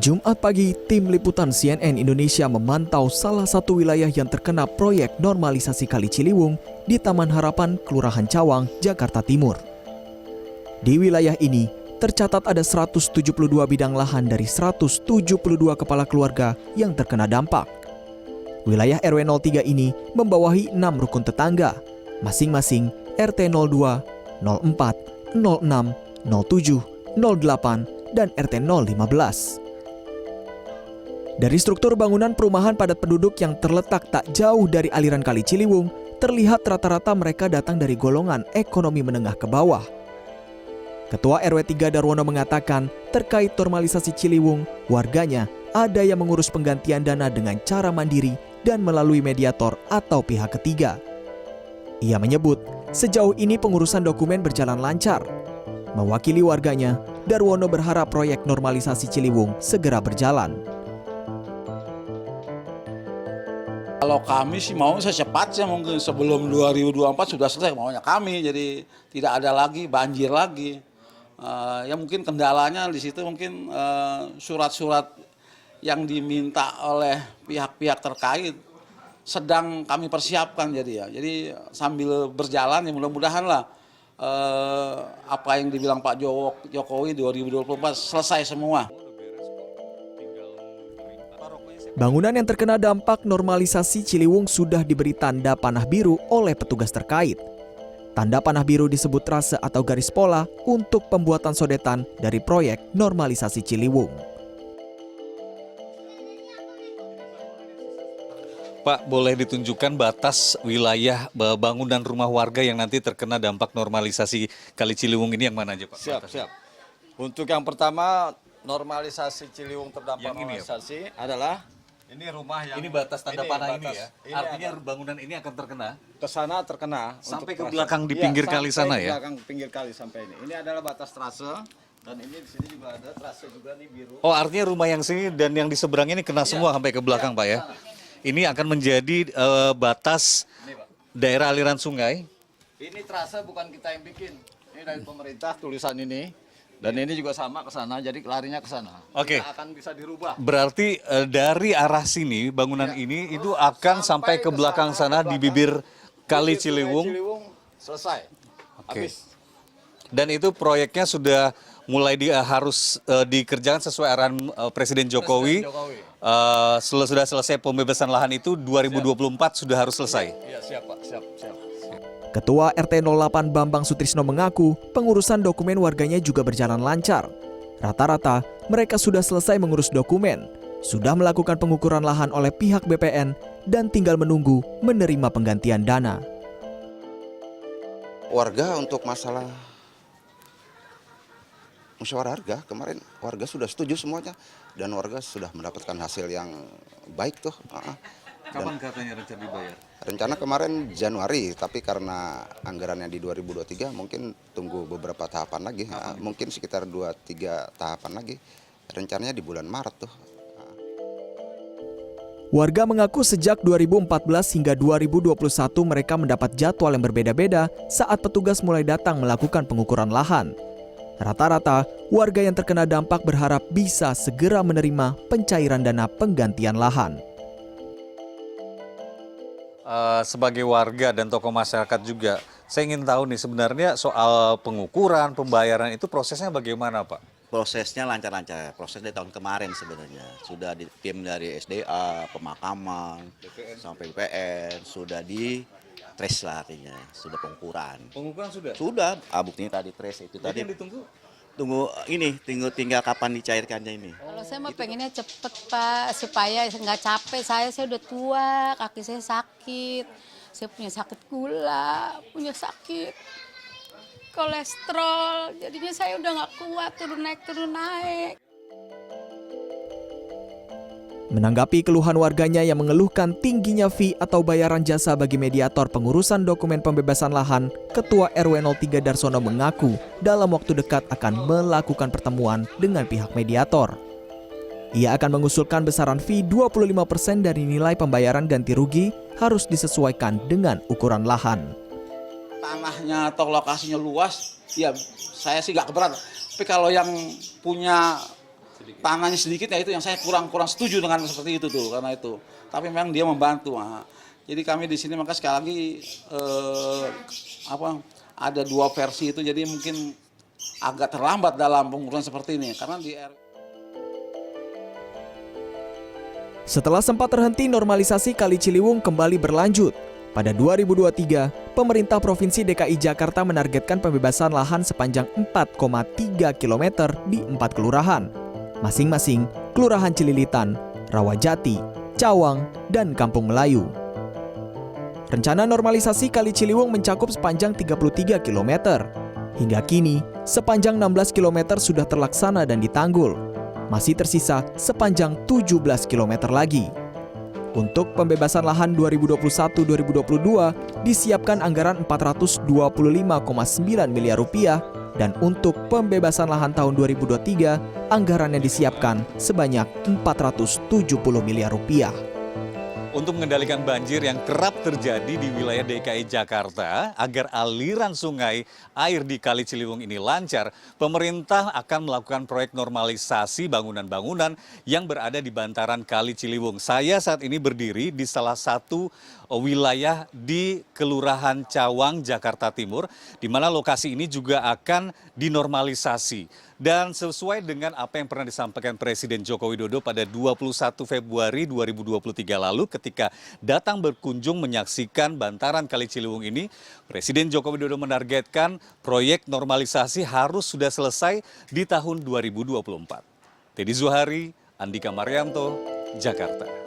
Jumat pagi, tim liputan CNN Indonesia memantau salah satu wilayah yang terkena proyek normalisasi Kali Ciliwung di Taman Harapan, Kelurahan Cawang, Jakarta Timur. Di wilayah ini, tercatat ada 172 bidang lahan dari 172 kepala keluarga yang terkena dampak. Wilayah RW 03 ini membawahi 6 rukun tetangga, masing-masing RT 02, 04, 06, 07, 08, dan RT 015. Dari struktur bangunan perumahan padat penduduk yang terletak tak jauh dari aliran Kali Ciliwung, terlihat rata-rata mereka datang dari golongan ekonomi menengah ke bawah. Ketua RW 3 Darwono mengatakan, terkait normalisasi Ciliwung, warganya ada yang mengurus penggantian dana dengan cara mandiri dan melalui mediator atau pihak ketiga. Ia menyebut, sejauh ini pengurusan dokumen berjalan lancar. Mewakili warganya, Darwono berharap proyek normalisasi Ciliwung segera berjalan. Kalau kami sih mau secepatnya, mungkin sebelum 2024 sudah selesai maunya kami, jadi tidak ada lagi banjir lagi. Ya mungkin kendalanya di situ mungkin surat-surat yang diminta oleh pihak-pihak terkait sedang kami persiapkan jadi ya. Jadi sambil berjalan ya mudah-mudahan lah apa yang dibilang Pak Jokowi 2024 selesai semua. Bangunan yang terkena dampak normalisasi Ciliwung sudah diberi tanda panah biru oleh petugas terkait. Tanda panah biru disebut trase atau garis pola untuk pembuatan sodetan dari proyek normalisasi Ciliwung. Pak, boleh ditunjukkan batas wilayah bangunan rumah warga yang nanti terkena dampak normalisasi Kali Ciliwung ini yang mana aja, Pak? Siap. Untuk yang pertama, normalisasi Ciliwung terdampak Yang ini normalisasi adalah ini rumah yang ini batas tanda panah ini ya. Ini Artinya bangunan ini akan terkena ke sana terkena sampai ke untuk trase. belakang di pinggir kali sana ya. Belakang pinggir kali sampai ini. Ini adalah batas trase dan ini di sini juga ada trase juga nih biru. Oh, artinya rumah yang sini dan yang di seberang ini kena semua sampai ke belakang, Pak ya. Ini akan menjadi batas daerah aliran sungai. Ini trase bukan kita yang bikin. Ini dari pemerintah tulisan ini. Dan ini juga sama ke sana, jadi larinya ke sana. Oke. Kita akan bisa dirubah. Berarti dari arah sini bangunan ini itu akan sampai ke belakang sana di bibir Kali Ciliwung. Selesai. Oke. Habis. Dan itu proyeknya sudah mulai harus dikerjakan sesuai arahan Presiden Jokowi. Sudah selesai pembebasan lahan itu 2024 sudah harus selesai. Iya, siap Pak, siap. Ketua RT 08 Bambang Sutrisno mengaku pengurusan dokumen warganya juga berjalan lancar. Rata-rata mereka sudah selesai mengurus dokumen, sudah melakukan pengukuran lahan oleh pihak BPN dan tinggal menunggu menerima penggantian dana. Warga untuk masalah musyawarah harga, kemarin warga sudah setuju semuanya dan warga sudah mendapatkan hasil yang baik tuh. Kapan katanya rencana dibayar? Rencana kemarin Januari, tapi karena anggarannya di 2023 mungkin tunggu beberapa tahapan lagi, mungkin sekitar 2-3 tahapan lagi. Rencananya di bulan Maret tuh. Warga mengaku sejak 2014 hingga 2021 mereka mendapat jadwal yang berbeda-beda saat petugas mulai datang melakukan pengukuran lahan. Rata-rata, warga yang terkena dampak berharap bisa segera menerima pencairan dana penggantian lahan. Sebagai warga dan tokoh masyarakat juga, saya ingin tahu nih sebenarnya soal pengukuran, pembayaran itu prosesnya bagaimana, Pak? Prosesnya lancar-lancar, proses dari tahun kemarin sebenarnya. Sudah di tim dari SDA, pemakaman, sampai BPN, sudah di trace lah artinya, sudah pengukuran. Pengukuran sudah? Sudah, buktinya tadi trace itu. Jadi Tadi yang ditunggu? tunggu ini, tinggal kapan dicairkannya ini. Kalau saya mah pengennya cepet Pak, supaya nggak capek. Saya udah tua, kaki saya sakit. Saya punya sakit gula, punya sakit kolesterol. Jadinya saya udah nggak kuat, turun naik. Menanggapi keluhan warganya yang mengeluhkan tingginya fee atau bayaran jasa bagi mediator pengurusan dokumen pembebasan lahan, Ketua RW 03 Darsono mengaku dalam waktu dekat akan melakukan pertemuan dengan pihak mediator. Ia akan mengusulkan besaran fee 25% dari nilai pembayaran ganti rugi harus disesuaikan dengan ukuran lahan. Tanahnya atau lokasinya luas, ya saya sih nggak keberatan. Tapi kalau yang punya tangannya sedikit ya itu yang saya kurang setuju dengan seperti itu tuh karena itu. Tapi memang dia membantu. Nah, jadi kami di sini maka sekali lagi ada dua versi itu jadi mungkin agak terlambat dalam pengurusan seperti ini karena di Setelah sempat terhenti, normalisasi Kali Ciliwung kembali berlanjut. Pada 2023, pemerintah Provinsi DKI Jakarta menargetkan pembebasan lahan sepanjang 4,3 km di 4 kelurahan, masing-masing Kelurahan Cililitan, Rawajati, Cawang, dan Kampung Melayu. Rencana normalisasi Kali Ciliwung mencakup sepanjang 33 km. Hingga kini, sepanjang 16 km sudah terlaksana dan ditanggul. Masih tersisa sepanjang 17 km lagi. Untuk pembebasan lahan 2021-2022 disiapkan anggaran 425,9 miliar rupiah dan untuk pembebasan lahan tahun 2023 anggaran yang disiapkan sebanyak 470 miliar rupiah. Untuk mengendalikan banjir yang kerap terjadi di wilayah DKI Jakarta, agar aliran sungai air di Kali Ciliwung ini lancar, pemerintah akan melakukan proyek normalisasi bangunan-bangunan yang berada di bantaran Kali Ciliwung. Saya saat ini berdiri di salah satu wilayah di Kelurahan Cawang, Jakarta Timur, di mana lokasi ini juga akan dinormalisasi. Dan sesuai dengan apa yang pernah disampaikan Presiden Joko Widodo pada 21 Februari 2023 lalu ketika datang berkunjung menyaksikan bantaran Kali Ciliwung ini, Presiden Joko Widodo menargetkan proyek normalisasi harus sudah selesai di tahun 2024. Teddy Zuhari, Andika Marianto, Jakarta.